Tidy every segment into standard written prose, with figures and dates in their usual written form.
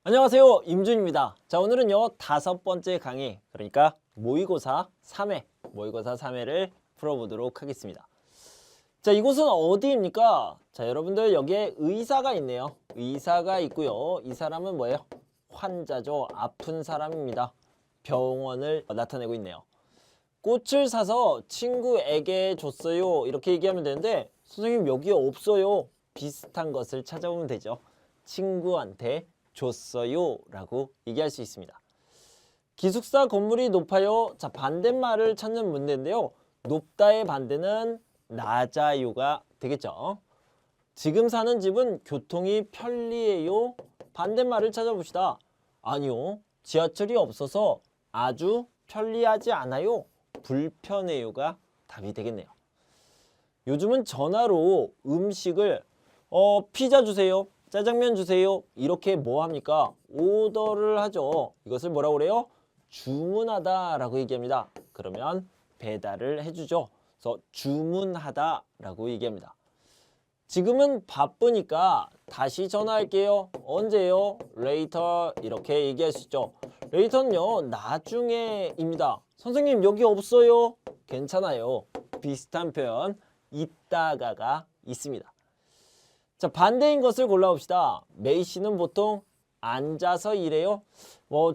안녕하세요, 임준입니다. 자, 오늘은요 5번째 강의, 그러니까 모의고사 3회를 풀어보도록 하겠습니다. 자, 이곳은 어디입니까? 자, 여러분들 여기에 의사가 있네요. 의사가 있고요. 이 사람은 뭐예요? 환자죠. 아픈 사람입니다. 병원을 나타내고 있네요. 꽃을 사서 친구에게 줬어요. 이렇게 얘기하면 되는데, 선생님 여기 없어요. 비슷한 것을 찾아보면 되죠. 친구한테 줬어요 라고 얘기할 수 있습니다. 기숙사 건물이 높아요. 자, 반대말을 찾는 문제인데요. 높다의 반대는 낮아요가 되겠죠. 지금 사는 집은 교통이 편리해요. 반대말을 찾아봅시다. 아니요, 지하철이 없어서 아주 편리하지 않아요. 불편해요가 답이 되겠네요. 요즘은 전화로 음식을 피자 주세요, 짜장면 주세요, 이렇게 뭐 합니까? 오더를 하죠. 이것을 뭐라고 그래요? 주문하다 라고 얘기합니다. 그러면 배달을 해주죠. 그래서 주문하다 라고 얘기합니다. 지금은 바쁘니까 다시 전화할게요. 언제요? later 이렇게 얘기할 수 있죠. later는요 나중에입니다. 선생님 여기 없어요. 괜찮아요. 비슷한 표현 이따가가 있습니다. 자, 반대인 것을 골라봅시다. 메이 씨는 보통 앉아서 일해요.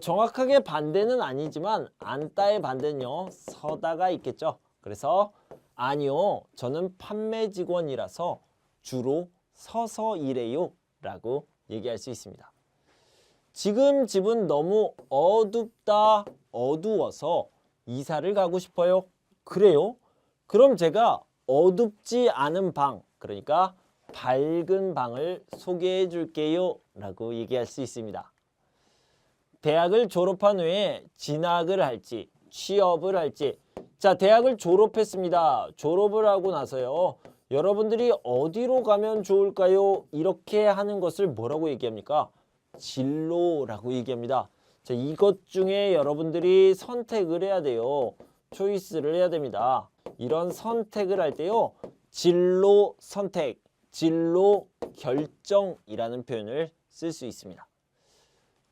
정확하게 반대는 아니지만 앉다의 반대는요 서다가 있겠죠. 그래서 아니요, 저는 판매 직원이라서 주로 서서 일해요 라고 얘기할 수 있습니다. 지금 집은 너무 어둡다, 어두워서 이사를 가고 싶어요. 그래요? 그럼 제가 어둡지 않은 방, 그러니까 밝은 방을 소개해 줄게요 라고 얘기할 수 있습니다. 대학을 졸업한 후에 진학을 할지 취업을 할지. 자, 대학을 졸업했습니다. 졸업을 하고 나서요 여러분들이 어디로 가면 좋을까요? 이렇게 하는 것을 뭐라고 얘기합니까? 진로라고 얘기합니다. 자, 이것 중에 여러분들이 선택을 해야 돼요. 초이스를 해야 됩니다. 이런 선택을 할 때요 진로 선택, 진로 결정이라는 표현을 쓸 수 있습니다.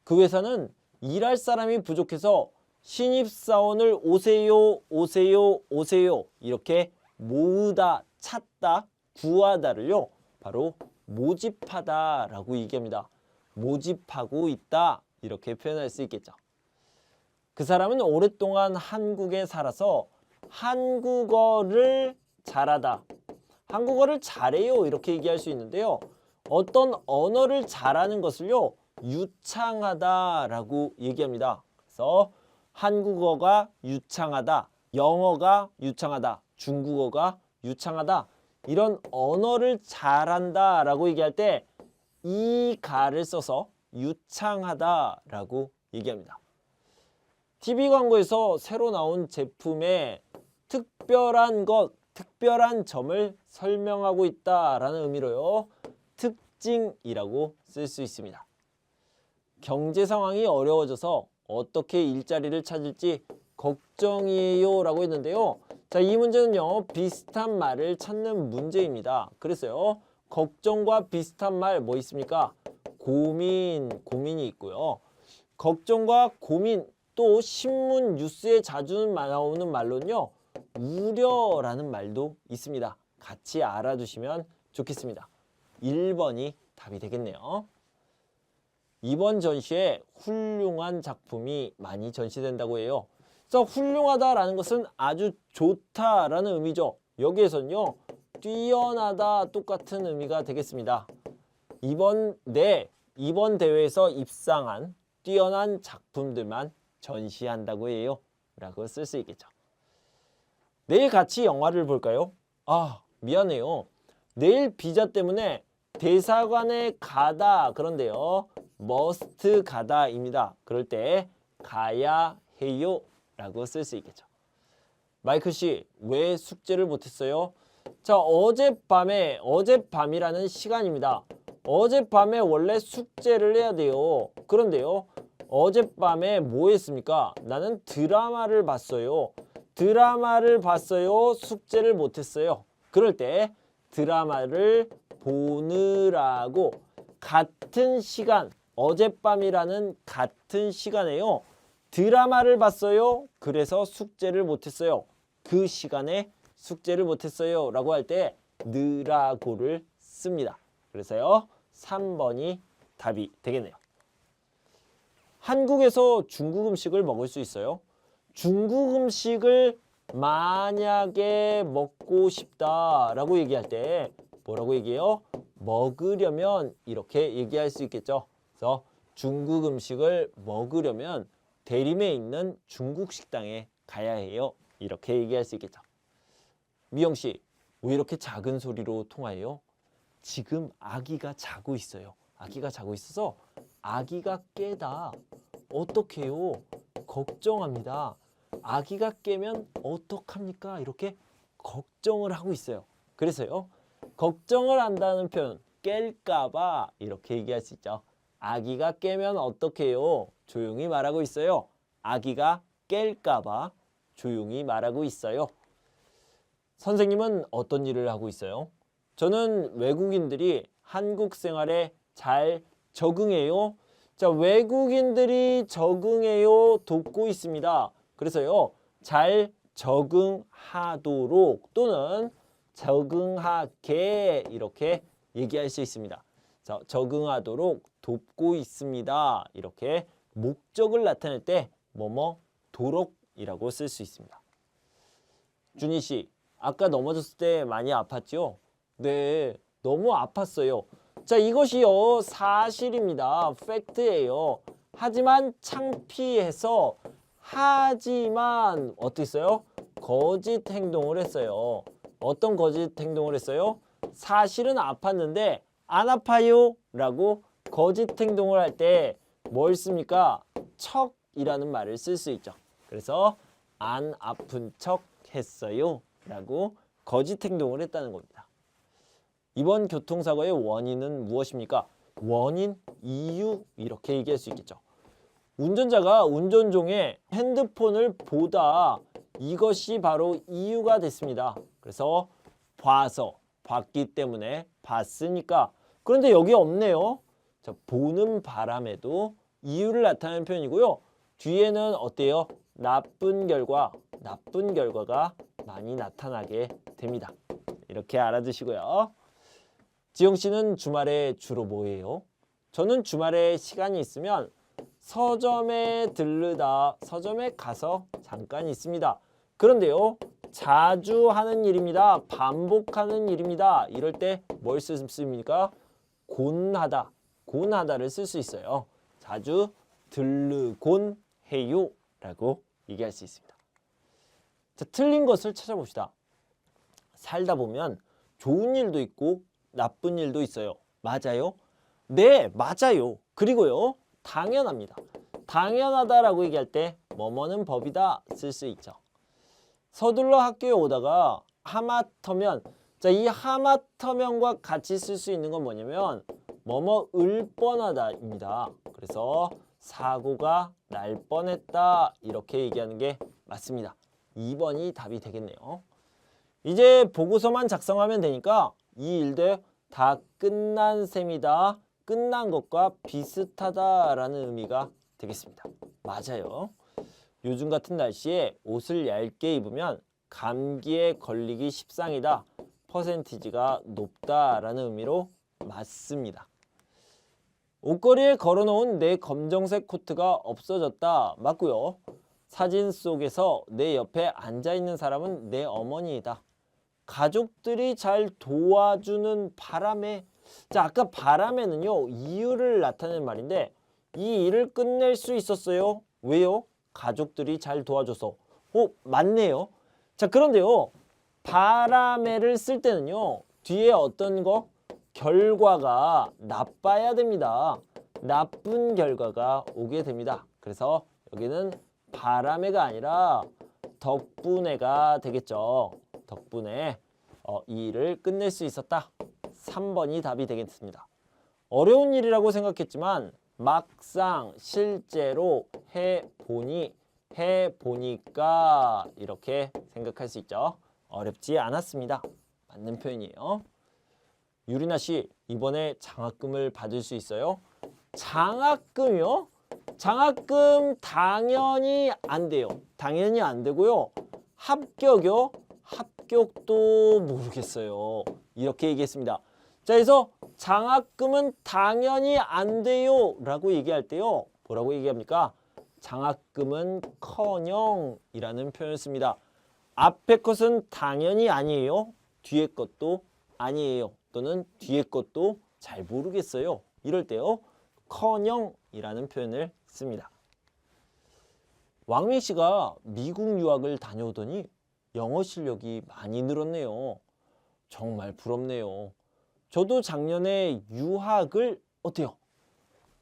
그 회사는 일할 사람이 부족해서 신입사원을 오세요, 오세요, 오세요 이렇게 모으다, 찾다, 구하다를요 바로 모집하다라고 얘기합니다. 모집하고 있다 이렇게 표현할 수 있겠죠. 그 사람은 오랫동안 한국에 살아서 한국어를 잘하다, 한국어를 잘해요 이렇게 얘기할 수 있는데요. 어떤 언어를 잘하는 것을요 유창하다라고 얘기합니다. 그래서 한국어가 유창하다, 영어가 유창하다, 중국어가 유창하다, 이런 언어를 잘한다라고 얘기할 때 이 가를 써서 유창하다라고 얘기합니다. TV 광고에서 새로 나온 제품의 특별한 것, 특별한 점을 설명하고 있다라는 의미로요 특징이라고 쓸 수 있습니다. 경제 상황이 어려워져서 어떻게 일자리를 찾을지 걱정이에요 라고 했는데요. 자, 이 문제는요 비슷한 말을 찾는 문제입니다. 그래서요 걱정과 비슷한 말 뭐 있습니까? 고민이 있고요. 걱정과 고민, 또 신문 뉴스에 자주 나오는 말로는요 우려라는 말도 있습니다. 같이 알아두시면 좋겠습니다. 1번이 답이 되겠네요. 이번 전시에 훌륭한 작품이 많이 전시된다고 해요. 그래서 훌륭하다라는 것은 아주 좋다라는 의미죠. 여기에서는요 뛰어나다 똑같은 의미가 되겠습니다. 이번 대회에서 입상한 뛰어난 작품들만 전시한다고 해요 라고 쓸 수 있겠죠. 내일 같이 영화를 볼까요? 아, 미안해요. 내일 비자 때문에 대사관에 가다, 그런데요 must 가다입니다. 그럴 때 가야 해요 라고 쓸 수 있겠죠. 마이클 씨, 왜 숙제를 못했어요? 자, 어젯밤이라는 시간입니다. 어젯밤에 원래 숙제를 해야 돼요. 그런데요 어젯밤에 뭐 했습니까? 나는 드라마를 봤어요. 드라마를 봤어요. 숙제를 못했어요. 그럴 때 드라마를 보느라고 같은 시간, 어젯밤이라는 같은 시간에요. 드라마를 봤어요. 그래서 숙제를 못했어요. 그 시간에 숙제를 못했어요. 라고 할 때 느라고를 씁니다. 그래서요. 3번이 답이 되겠네요. 한국에서 중국 음식을 먹을 수 있어요. 중국 음식을 만약에 먹고 싶다라고 얘기할 때 뭐라고 얘기해요? 먹으려면 이렇게 얘기할 수 있겠죠. 그래서 중국 음식을 먹으려면 대림에 있는 중국 식당에 가야 해요. 이렇게 얘기할 수 있겠죠. 미영 씨, 왜 이렇게 작은 소리로 통화해요? 지금 아기가 자고 있어요. 아기가 자고 있어서 아기가 깨다. 어떡해요? 걱정합니다. 아기가 깨면 어떡합니까? 이렇게 걱정을 하고 있어요. 그래서요. 걱정을 한다는 표현 깰까봐 이렇게 얘기할 수 있죠. 아기가 깨면 어떡해요? 조용히 말하고 있어요. 아기가 깰까봐 조용히 말하고 있어요. 선생님은 어떤 일을 하고 있어요? 저는 외국인들이 한국 생활에 잘 적응해요. 자, 외국인들이 적응해요. 돕고 있습니다. 그래서요. 잘 적응하도록 또는 적응하게 이렇게 얘기할 수 있습니다. 자, 적응하도록 돕고 있습니다. 이렇게 목적을 나타낼 때 뭐뭐 도록이라고 쓸 수 있습니다. 준희 씨, 아까 넘어졌을 때 많이 아팠죠? 네, 너무 아팠어요. 자, 이것이요 사실입니다. 팩트예요. 하지만 창피해서 하지만 어떻게 했어요? 거짓 행동을 했어요. 어떤 거짓 행동을 했어요? 사실은 아팠는데 안 아파요 라고 거짓 행동을 할 때 뭘 씁니까? 척이라는 말을 쓸 수 있죠. 그래서 안 아픈 척 했어요 라고 거짓 행동을 했다는 겁니다. 이번 교통사고의 원인은 무엇입니까? 원인, 이유 이렇게 얘기할 수 있겠죠. 운전자가 운전 중에 핸드폰을 보다 이것이 바로 이유가 됐습니다. 그래서 봤기 때문에 봤으니까. 그런데 여기 없네요. 자, 보는 바람에도 이유를 나타내는 표현이고요. 뒤에는 어때요? 나쁜 결과가 많이 나타나게 됩니다. 이렇게 알아두시고요. 지영 씨는 주말에 주로 뭐 해요? 저는 주말에 시간이 있으면 서점에 서점에 가서 잠깐 있습니다. 그런데요, 자주 하는 일입니다. 반복하는 일입니다. 이럴 때 뭘 씁니까? 곤하다를 쓸 수 있어요. 자주 들르곤 해요 라고 얘기할 수 있습니다. 자, 틀린 것을 찾아봅시다. 살다 보면 좋은 일도 있고 나쁜 일도 있어요. 맞아요? 네, 맞아요. 그리고요, 당연합니다. 당연하다라고 얘기할 때 뭐뭐는 법이다 쓸 수 있죠. 서둘러 학교에 오다가 하마터면, 자, 이 하마터면과 같이 쓸 수 있는 건 뭐냐면 뭐뭐을 뻔하다입니다. 그래서 사고가 날 뻔했다 이렇게 얘기하는 게 맞습니다. 2번이 답이 되겠네요. 이제 보고서만 작성하면 되니까 이 일도 다 끝난 셈이다. 끝난 것과 비슷하다라는 의미가 되겠습니다. 맞아요. 요즘 같은 날씨에 옷을 얇게 입으면 감기에 걸리기 십상이다. 퍼센티지가 높다라는 의미로 맞습니다. 옷걸이에 걸어놓은 내 검정색 코트가 없어졌다. 맞고요. 사진 속에서 내 옆에 앉아있는 사람은 내 어머니이다. 가족들이 잘 도와주는 바람에, 자, 아까 바람에는요 이유를 나타내는 말인데 이 일을 끝낼 수 있었어요. 왜요? 가족들이 잘 도와줘서. 맞네요. 자, 그런데요 바람에를 쓸 때는요 뒤에 어떤 거? 결과가 나빠야 됩니다. 나쁜 결과가 오게 됩니다. 그래서 여기는 바람에가 아니라 덕분에가 되겠죠. 덕분에 이 일을 끝낼 수 있었다. 3번이 답이 되겠습니다. 어려운 일이라고 생각했지만 막상 실제로 해보니까 이렇게 생각할 수 있죠. 어렵지 않았습니다. 맞는 표현이에요. 유리나 씨, 이번에 장학금을 받을 수 있어요? 장학금이요? 장학금 당연히 안 돼요. 당연히 안 되고요. 합격이요? 합격도 모르겠어요. 이렇게 얘기했습니다. 자, 그래서 장학금은 당연히 안 돼요 라고 얘기할 때요. 뭐라고 얘기합니까? 장학금은 커녕이라는 표현을 씁니다. 앞에 것은 당연히 아니에요. 뒤에 것도 아니에요. 또는 뒤에 것도 잘 모르겠어요. 이럴 때요. 커녕이라는 표현을 씁니다. 왕민 씨가 미국 유학을 다녀오더니 영어 실력이 많이 늘었네요. 정말 부럽네요. 저도 작년에 유학을 어때요?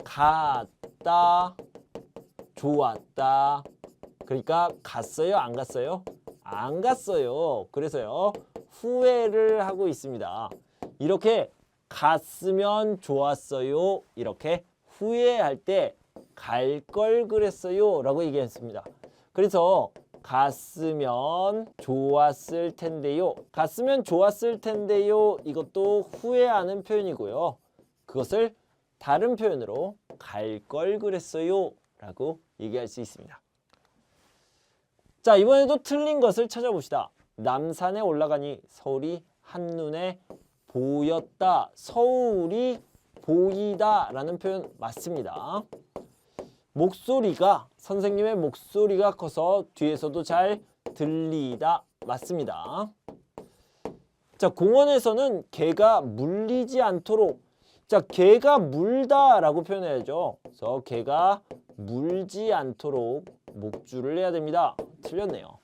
갔다, 좋았다. 그러니까 갔어요? 안 갔어요? 안 갔어요. 그래서요. 후회를 하고 있습니다. 이렇게 갔으면 좋았어요. 이렇게 후회할 때 갈 걸 그랬어요 라고 얘기했습니다. 그래서 갔으면 좋았을 텐데요. 갔으면 좋았을 텐데요. 이것도 후회하는 표현이고요. 그것을 다른 표현으로 갈 걸 그랬어요 라고 얘기할 수 있습니다. 자, 이번에도 틀린 것을 찾아봅시다. 남산에 올라가니 서울이 한눈에 보였다. 서울이 보이다 라는 표현 맞습니다. 목소리가, 선생님의 목소리가 커서 뒤에서도 잘 들리다 맞습니다. 자, 공원에서는 개가 물리지 않도록, 자, 개가 물다 라고 표현해야죠. 그래서 개가 물지 않도록 목줄을 해야 됩니다. 틀렸네요.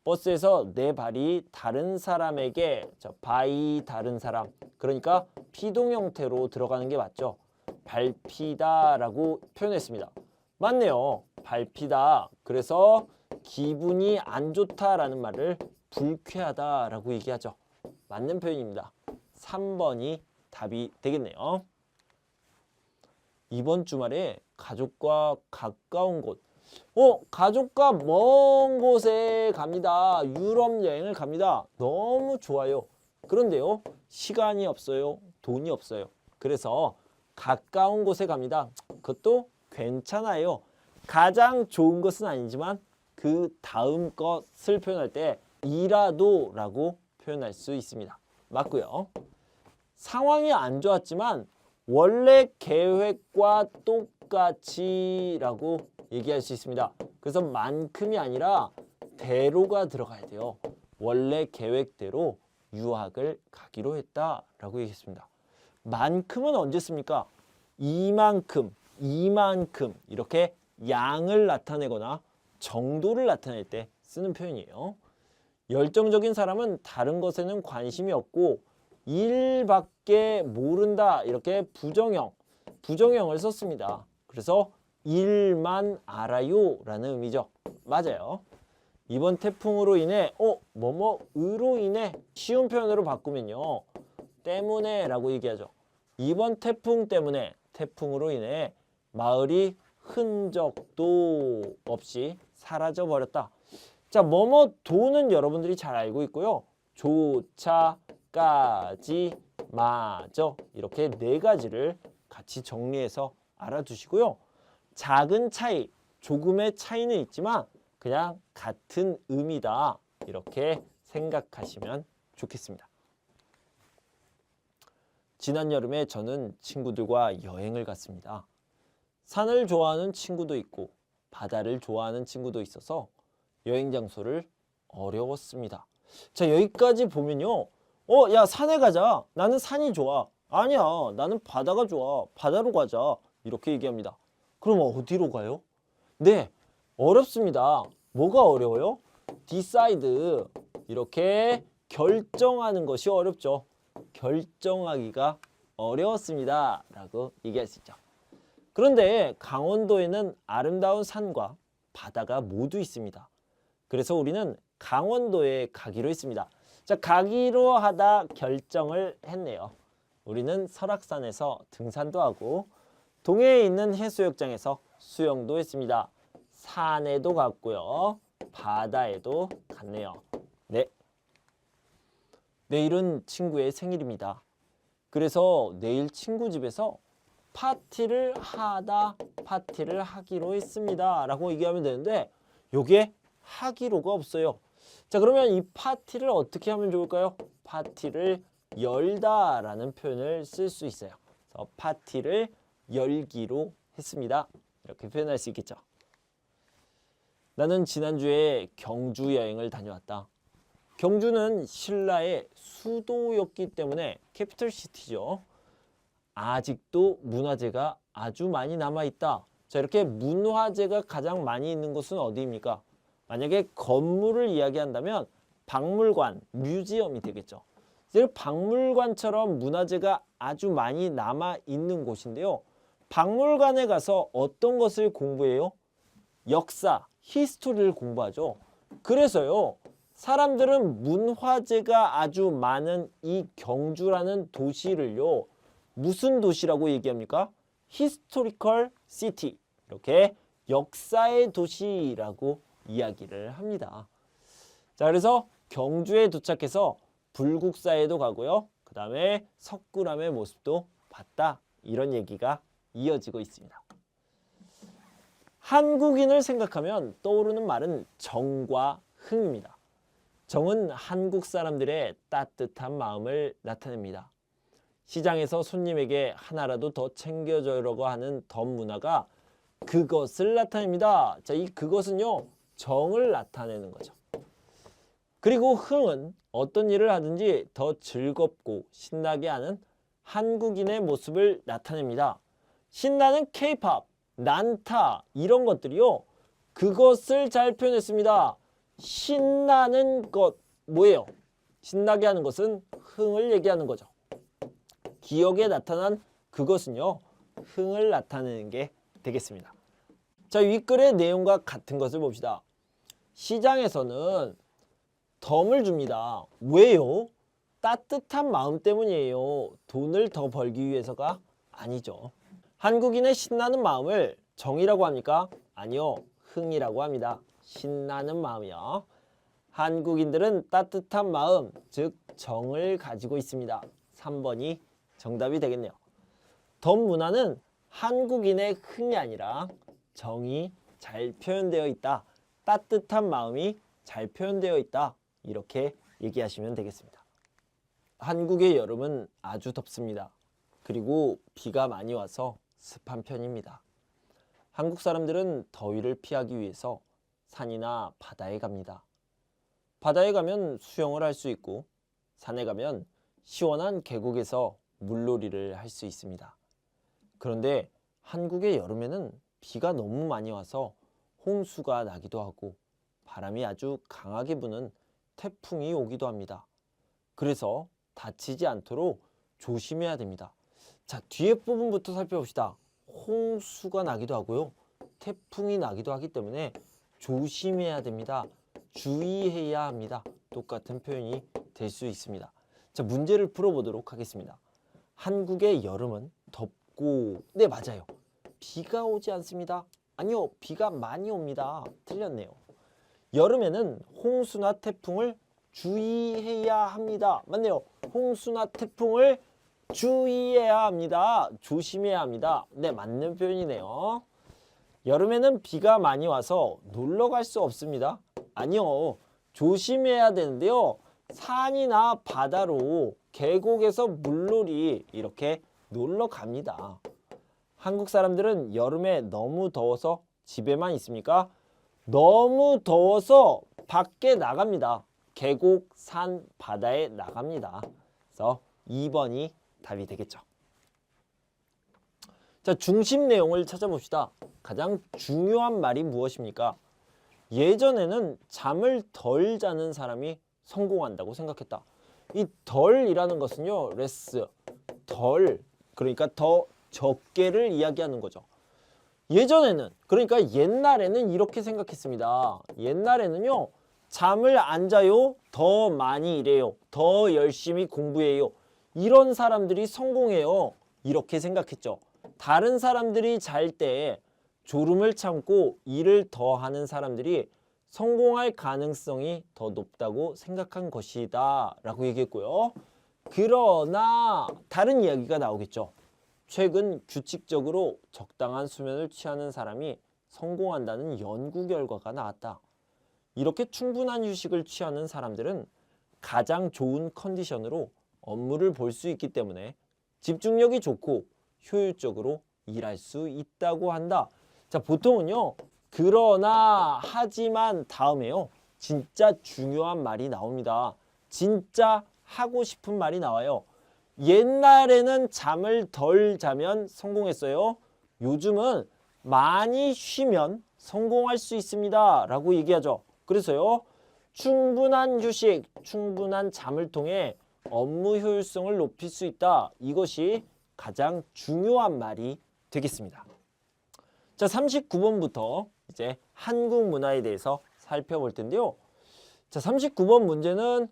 버스에서 내 발이 다른 사람에게, 자, 바이 다른 사람, 그러니까 피동 형태로 들어가는 게 맞죠. 밟히다 라고 표현했습니다. 맞네요. 밟히다. 그래서 기분이 안 좋다라는 말을 불쾌하다라고 얘기하죠. 맞는 표현입니다. 3번이 답이 되겠네요. 이번 주말에 가족과 가까운 곳, 가족과 먼 곳에 갑니다. 유럽 여행을 갑니다. 너무 좋아요. 그런데요, 시간이 없어요. 돈이 없어요. 그래서 가까운 곳에 갑니다. 그것도 괜찮아요. 가장 좋은 것은 아니지만 그 다음 것을 표현할 때 이라도 라고 표현할 수 있습니다. 맞고요. 상황이 안 좋았지만 원래 계획과 똑같이 라고 얘기할 수 있습니다. 그래서 만큼이 아니라 대로가 들어가야 돼요. 원래 계획대로 유학을 가기로 했다 라고 얘기했습니다. 만큼은 언제 씁니까? 이만큼 이렇게 양을 나타내거나 정도를 나타낼 때 쓰는 표현이에요. 열정적인 사람은 다른 것에는 관심이 없고 일밖에 모른다. 이렇게 부정형을 썼습니다. 그래서 일만 알아요 라는 의미죠. 맞아요. 이번 태풍으로 인해 뭐뭐으로 인해 쉬운 표현으로 바꾸면요. 때문에 라고 얘기하죠. 이번 태풍 때문에, 태풍으로 인해 마을이 흔적도 없이 사라져 버렸다. 자, 뭐뭐도는 여러분들이 잘 알고 있고요. 조차, 까지, 마저 이렇게 네 가지를 같이 정리해서 알아두시고요. 작은 차이, 조금의 차이는 있지만 그냥 같은 의미다. 이렇게 생각하시면 좋겠습니다. 지난 여름에 저는 친구들과 여행을 갔습니다. 산을 좋아하는 친구도 있고 바다를 좋아하는 친구도 있어서 여행 장소를 어려웠습니다. 자, 여기까지 보면요. 야, 산에 가자. 나는 산이 좋아. 아니야, 나는 바다가 좋아. 바다로 가자. 이렇게 얘기합니다. 그럼 어디로 가요? 네, 어렵습니다. 뭐가 어려워요? decide. 이렇게 결정하는 것이 어렵죠. 결정하기가 어려웠습니다. 라고 얘기할 수 있죠. 그런데 강원도에는 아름다운 산과 바다가 모두 있습니다. 그래서 우리는 강원도에 가기로 했습니다. 자, 가기로 하다 결정을 했네요. 우리는 설악산에서 등산도 하고 동해에 있는 해수욕장에서 수영도 했습니다. 산에도 갔고요. 바다에도 갔네요. 네. 내일은 친구의 생일입니다. 그래서 내일 친구 집에서 파티를 하다, 파티를 하기로 했습니다 라고 얘기하면 되는데 여기에 하기로가 없어요. 자, 그러면 이 파티를 어떻게 하면 좋을까요? 파티를 열다 라는 표현을 쓸 수 있어요. 그래서 파티를 열기로 했습니다. 이렇게 표현할 수 있겠죠. 나는 지난주에 경주 여행을 다녀왔다. 경주는 신라의 수도였기 때문에 캐피털시티죠. 아직도 문화재가 아주 많이 남아있다. 자, 이렇게 문화재가 가장 많이 있는 곳은 어디입니까? 만약에 건물을 이야기한다면 박물관, 뮤지엄이 되겠죠. 박물관처럼 문화재가 아주 많이 남아있는 곳인데요. 박물관에 가서 어떤 것을 공부해요? 역사, 히스토리를 공부하죠. 그래서요. 사람들은 문화재가 아주 많은 이 경주라는 도시를요. 무슨 도시라고 얘기합니까? Historical City. 이렇게 역사의 도시라고 이야기를 합니다. 자, 그래서 경주에 도착해서 불국사에도 가고요. 그 다음에 석굴암의 모습도 봤다. 이런 얘기가 이어지고 있습니다. 한국인을 생각하면 떠오르는 말은 정과 흥입니다. 정은 한국 사람들의 따뜻한 마음을 나타냅니다. 시장에서 손님에게 하나라도 더 챙겨주려고 하는 덤 문화가 그것을 나타냅니다. 자, 이 그것은요, 정을 나타내는 거죠. 그리고 흥은 어떤 일을 하든지 더 즐겁고 신나게 하는 한국인의 모습을 나타냅니다. 신나는 K-팝, 난타 이런 것들이요. 그것을 잘 표현했습니다. 신나는 것 뭐예요? 신나게 하는 것은 흥을 얘기하는 거죠. 기억에 나타난 그것은요. 흥을 나타내는 게 되겠습니다. 자, 윗글의 내용과 같은 것을 봅시다. 시장에서는 덤을 줍니다. 왜요? 따뜻한 마음 때문이에요. 돈을 더 벌기 위해서가 아니죠. 한국인의 신나는 마음을 정이라고 합니까? 아니요. 흥이라고 합니다. 신나는 마음이요. 한국인들은 따뜻한 마음, 즉 정을 가지고 있습니다. 3번이 정답이 되겠네요. 덤 문화는 한국인의 흥이 아니라 정이 잘 표현되어 있다. 따뜻한 마음이 잘 표현되어 있다. 이렇게 얘기하시면 되겠습니다. 한국의 여름은 아주 덥습니다. 그리고 비가 많이 와서 습한 편입니다. 한국 사람들은 더위를 피하기 위해서 산이나 바다에 갑니다. 바다에 가면 수영을 할 수 있고 산에 가면 시원한 계곡에서 물놀이를 할 수 있습니다. 그런데 한국의 여름에는 비가 너무 많이 와서 홍수가 나기도 하고 바람이 아주 강하게 부는 태풍이 오기도 합니다. 그래서 다치지 않도록 조심해야 됩니다. 자, 뒤에 부분부터 살펴봅시다. 홍수가 나기도 하고요. 태풍이 나기도 하기 때문에 조심해야 됩니다. 주의해야 합니다. 똑같은 표현이 될 수 있습니다. 자, 문제를 풀어보도록 하겠습니다. 한국의 여름은 덥고, 네, 맞아요. 비가 오지 않습니다. 아니요, 비가 많이 옵니다. 틀렸네요. 여름에는 홍수나 태풍을 주의해야 합니다. 맞네요. 홍수나 태풍을 주의해야 합니다. 조심해야 합니다. 네, 맞는 표현이네요. 여름에는 비가 많이 와서 놀러 갈 수 없습니다. 아니요, 조심해야 되는데요. 산이나 바다로 계곡에서 물놀이 이렇게 놀러 갑니다. 한국 사람들은 여름에 너무 더워서 집에만 있습니까? 너무 더워서 밖에 나갑니다. 계곡, 산, 바다에 나갑니다. 그래서 2번이 답이 되겠죠. 자, 중심 내용을 찾아봅시다. 가장 중요한 말이 무엇입니까? 예전에는 잠을 덜 자는 사람이 성공한다고 생각했다. 이 덜이라는 것은요, 레스, 덜, 그러니까 더 적게를 이야기하는 거죠. 예전에는, 그러니까 옛날에는 이렇게 생각했습니다. 옛날에는요, 잠을 안 자요, 더 많이 일해요, 더 열심히 공부해요. 이런 사람들이 성공해요. 이렇게 생각했죠. 다른 사람들이 잘 때 졸음을 참고 일을 더 하는 사람들이 성공할 가능성이 더 높다고 생각한 것이다 라고 얘기했고요. 그러나 다른 이야기가 나오겠죠. 최근 규칙적으로 적당한 수면을 취하는 사람이 성공한다는 연구 결과가 나왔다. 이렇게 충분한 휴식을 취하는 사람들은 가장 좋은 컨디션으로 업무를 볼 수 있기 때문에 집중력이 좋고 효율적으로 일할 수 있다고 한다. 자, 보통은요. 그러나 하지만 다음에요. 진짜 중요한 말이 나옵니다. 진짜 하고 싶은 말이 나와요. 옛날에는 잠을 덜 자면 성공했어요. 요즘은 많이 쉬면 성공할 수 있습니다. 라고 얘기하죠. 그래서요. 충분한 휴식, 충분한 잠을 통해 업무 효율성을 높일 수 있다. 이것이 가장 중요한 말이 되겠습니다. 자, 39번부터 이제 한국 문화에 대해서 살펴볼 텐데요. 자, 39번 문제는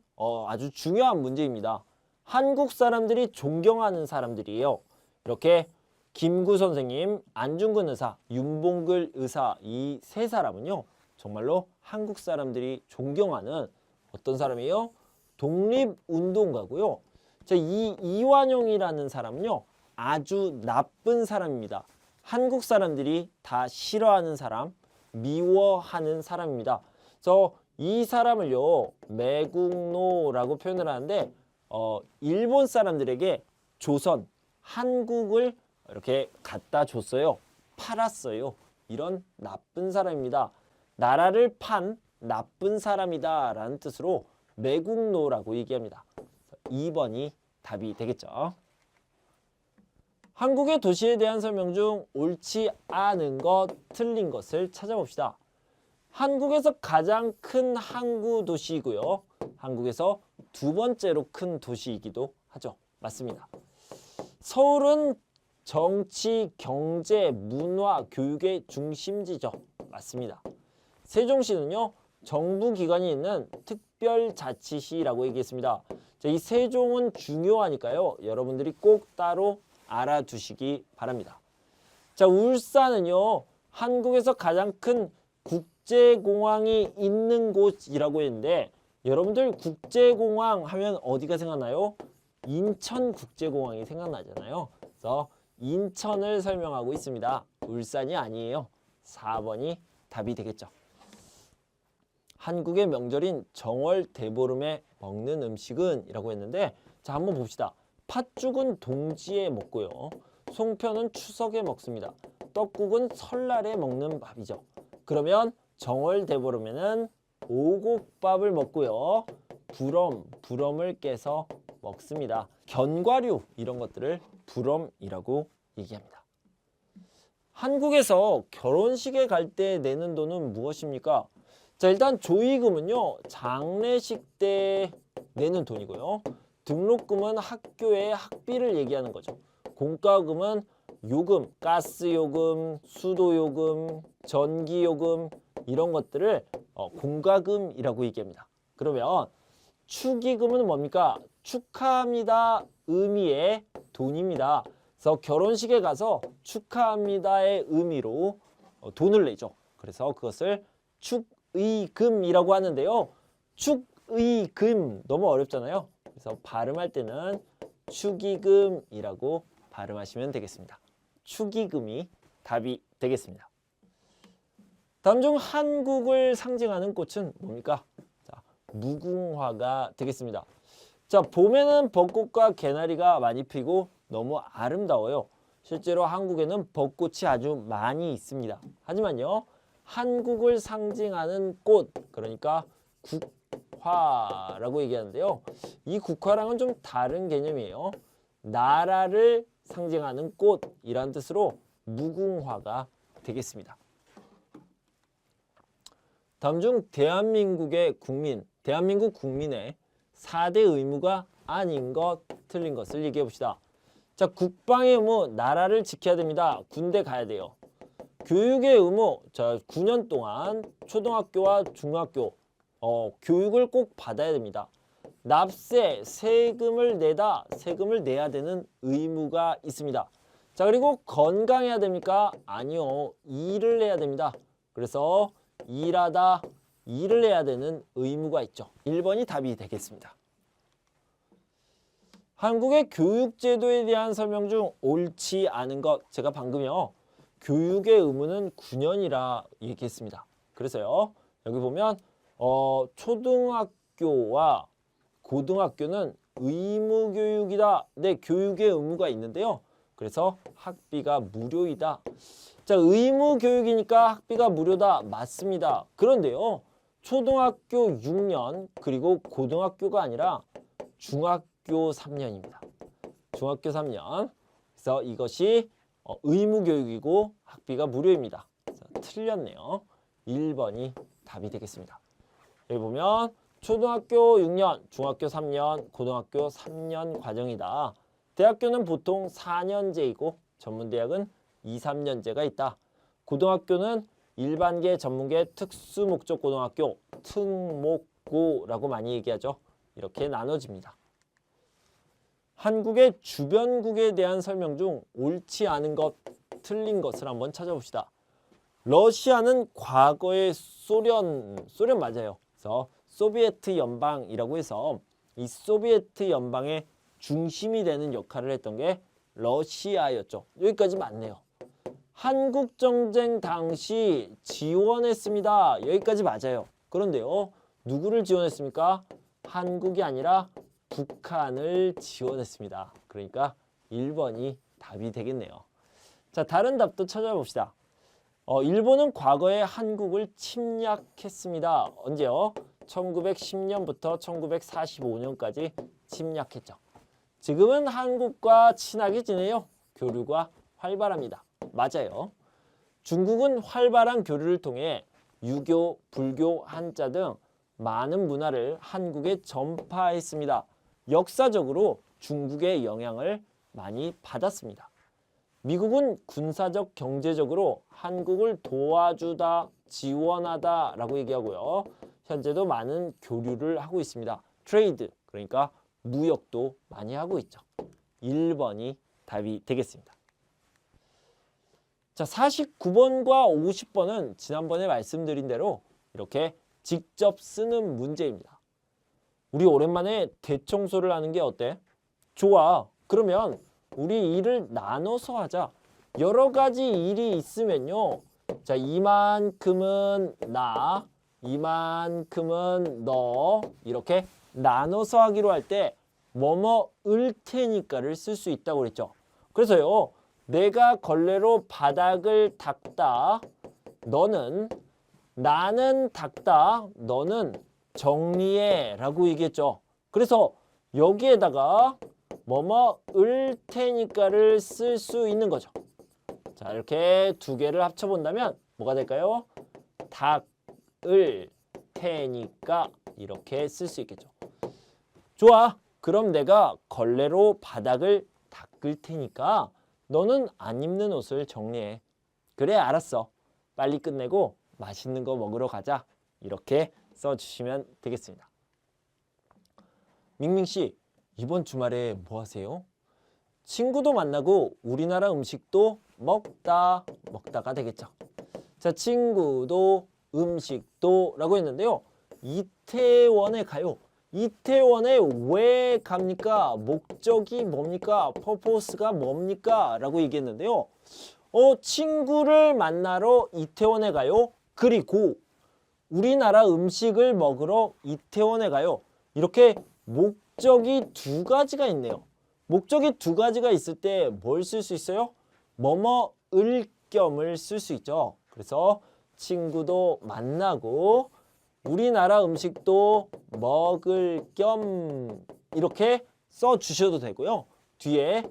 아주 중요한 문제입니다. 한국 사람들이 존경하는 사람들이에요. 이렇게 김구 선생님, 안중근 의사, 윤봉글 의사 이 세 사람은요. 정말로 한국 사람들이 존경하는 어떤 사람이에요? 독립운동가고요. 자, 이 이완용이라는 사람은요. 아주 나쁜 사람입니다. 한국 사람들이 다 싫어하는 사람, 미워하는 사람입니다. 그래서 이 사람을요. 매국노라고 표현을 하는데 일본 사람들에게 조선, 한국을 이렇게 갖다 줬어요. 팔았어요. 이런 나쁜 사람입니다. 나라를 판 나쁜 사람이다 라는 뜻으로 매국노라고 얘기합니다. 2번이 답이 되겠죠. 한국의 도시에 대한 설명 중 옳지 않은 것, 틀린 것을 찾아봅시다. 한국에서 가장 큰 항구 도시이고요. 한국에서 두 번째로 큰 도시이기도 하죠. 맞습니다. 서울은 정치, 경제, 문화, 교육의 중심지죠. 맞습니다. 세종시는요. 정부기관이 있는 특별자치시라고 얘기했습니다. 자, 이 세종은 중요하니까요. 여러분들이 꼭 따로 알아두시기 바랍니다. 자, 울산은요. 한국에서 가장 큰 국제공항이 있는 곳이라고 했는데 여러분들 국제공항 하면 어디가 생각나요? 인천국제공항이 생각나잖아요. 그래서 인천을 설명하고 있습니다. 울산이 아니에요. 4번이 답이 되겠죠. 한국의 명절인 정월 대보름에 먹는 음식은 이라고 했는데 자, 한번 봅시다. 팥죽은 동지에 먹고요. 송편은 추석에 먹습니다. 떡국은 설날에 먹는 밥이죠. 그러면 정월 대보름에는 오곡밥을 먹고요. 부럼을 깨서 먹습니다. 견과류 이런 것들을 부럼이라고 얘기합니다. 한국에서 결혼식에 갈 때 내는 돈은 무엇입니까? 자, 일단 조의금은요. 장례식 때 내는 돈이고요. 등록금은 학교의 학비를 얘기하는 거죠. 공과금은 요금, 가스요금, 수도요금, 전기요금 이런 것들을 공과금이라고 얘기합니다. 그러면 축의금은 뭡니까? 축하합니다 의미의 돈입니다. 그래서 결혼식에 가서 축하합니다의 의미로 돈을 내죠. 그래서 그것을 축의금이라고 하는데요. 축의금 너무 어렵잖아요. 그래서 발음할 때는 축의금이라고 발음하시면 되겠습니다. 축의금이 답이 되겠습니다. 다음 중 한국을 상징하는 꽃은 뭡니까? 자, 무궁화가 되겠습니다. 자, 봄에는 벚꽃과 개나리가 많이 피고 너무 아름다워요. 실제로 한국에는 벚꽃이 아주 많이 있습니다. 하지만요. 한국을 상징하는 꽃, 그러니까 국화라고 얘기하는데요. 이 국화랑은 좀 다른 개념이에요. 나라를 상징하는 꽃이란 뜻으로 무궁화가 되겠습니다. 다음 중 대한민국의 국민, 대한민국 국민의 4대 의무가 아닌 것, 틀린 것을 얘기해 봅시다. 자, 국방의 의무, 나라를 지켜야 됩니다. 군대 가야 돼요. 교육의 의무, 자, 9년 동안 초등학교와 중학교 교육을 꼭 받아야 됩니다. 납세, 세금을 내야 되는 의무가 있습니다. 자, 그리고 건강해야 됩니까? 아니요. 일을 해야 됩니다. 그래서 일을 해야 되는 의무가 있죠. 1번이 답이 되겠습니다. 한국의 교육제도에 대한 설명 중 옳지 않은 것. 제가 방금요. 교육의 의무는 9년이라 얘기했습니다. 그래서요. 여기 보면 초등학교와 고등학교는 의무교육이다. 네, 교육의 의무가 있는데요. 그래서 학비가 무료이다. 자, 의무교육이니까 학비가 무료다. 맞습니다. 그런데요. 초등학교 6년 그리고 고등학교가 아니라 중학교 3년입니다. 중학교 3년. 그래서 이것이 의무교육이고 학비가 무료입니다. 그래서 틀렸네요. 1번이 답이 되겠습니다. 여기 보면 초등학교 6년, 중학교 3년, 고등학교 3년 과정이다. 대학교는 보통 4년제이고 전문대학은 2, 3년제가 있다. 고등학교는 일반계, 전문계, 특수목적 고등학교, 특목고라고 많이 얘기하죠. 이렇게 나눠집니다. 한국의 주변국에 대한 설명 중 옳지 않은 것, 틀린 것을 한번 찾아봅시다. 러시아는 과거의 소련 맞아요. 그래서 소비에트 연방이라고 해서 이 소비에트 연방의 중심이 되는 역할을 했던 게 러시아였죠. 여기까지 맞네요. 한국전쟁 당시 지원했습니다. 여기까지 맞아요. 그런데요. 누구를 지원했습니까? 한국이 아니라 북한을 지원했습니다. 그러니까 1번이 답이 되겠네요. 자, 다른 답도 찾아봅시다. 일본은 과거에 한국을 침략했습니다. 언제요? 1910년부터 1945년까지 침략했죠. 지금은 한국과 친하게 지내요. 교류가 활발합니다. 맞아요. 중국은 활발한 교류를 통해 유교, 불교, 한자 등 많은 문화를 한국에 전파했습니다. 역사적으로 중국의 영향을 많이 받았습니다. 미국은 군사적, 경제적으로 한국을 도와주다, 지원하다 라고 얘기하고요. 현재도 많은 교류를 하고 있습니다. 트레이드, 그러니까 무역도 많이 하고 있죠. 1번이 답이 되겠습니다. 자, 49번과 50번은 지난번에 말씀드린 대로 이렇게 직접 쓰는 문제입니다. 우리 오랜만에 대청소를 하는 게 어때? 좋아. 그러면 우리 일을 나눠서 하자. 여러 가지 일이 있으면요. 자, 이만큼은 나, 이만큼은 너 이렇게 나눠서 하기로 할 때 뭐뭐을 테니까를 쓸 수 있다고 그랬죠. 그래서요. 내가 걸레로 바닥을 닦다. 너는 나는 닦다. 너는 정리해 라고 얘기했죠. 그래서 여기에다가 뭐뭐을 테니까를 쓸 수 있는 거죠. 자, 이렇게 두 개를 합쳐본다면 뭐가 될까요? 닦을 테니까 이렇게 쓸 수 있겠죠. 좋아. 그럼 내가 걸레로 바닥을 닦을 테니까 너는 안 입는 옷을 정리해. 그래, 알았어. 빨리 끝내고 맛있는 거 먹으러 가자. 이렇게 써주시면 되겠습니다. 밍밍씨, 이번 주말에 뭐 하세요? 친구도 만나고 우리나라 음식도 먹다가 되겠죠. 자, 친구도 음식도 라고 했는데요. 이태원에 가요. 이태원에 왜 갑니까? 목적이 뭡니까? 퍼포스가 뭡니까? 라고 얘기했는데요. 친구를 만나러 이태원에 가요. 그리고 우리나라 음식을 먹으러 이태원에 가요. 이렇게 목적이 두 가지가 있네요. 목적이 두 가지가 있을 때 뭘 쓸 수 있어요? 뭐뭐을 겸을 쓸 수 있죠. 그래서 친구도 만나고 우리나라 음식도 먹을 겸 이렇게 써주셔도 되고요. 뒤에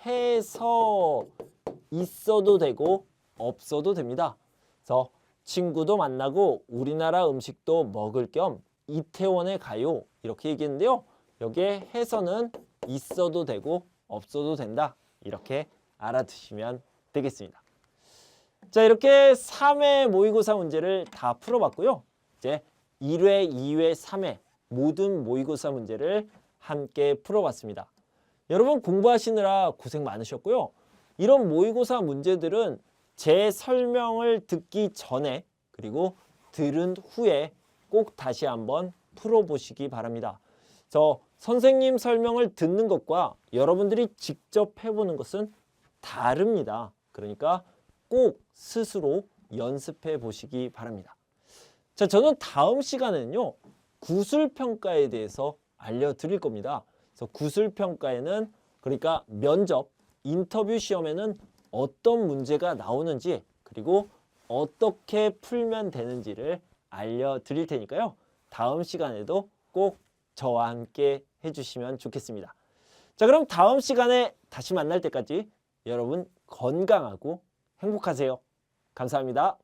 해서 있어도 되고 없어도 됩니다. 그래서 친구도 만나고 우리나라 음식도 먹을 겸 이태원에 가요. 이렇게 얘기했는데요. 여기에 해서는 있어도 되고 없어도 된다. 이렇게 알아두시면 되겠습니다. 자, 이렇게 3회 모의고사 문제를 다 풀어봤고요. 이제 1회, 2회, 3회 모든 모의고사 문제를 함께 풀어봤습니다. 여러분 공부하시느라 고생 많으셨고요. 이런 모의고사 문제들은 제 설명을 듣기 전에 그리고 들은 후에 꼭 다시 한번 풀어보시기 바랍니다. 선생님 설명을 듣는 것과 여러분들이 직접 해보는 것은 다릅니다. 그러니까 꼭 스스로 연습해 보시기 바랍니다. 자, 저는 다음 시간에는요, 구술평가에 대해서 알려드릴 겁니다. 그래서 구술평가에는 그러니까 면접, 인터뷰 시험에는 어떤 문제가 나오는지 그리고 어떻게 풀면 되는지를 알려드릴 테니까요. 다음 시간에도 꼭 저와 함께 해주시면 좋겠습니다. 자, 그럼 다음 시간에 다시 만날 때까지 여러분 건강하고 행복하세요. 감사합니다.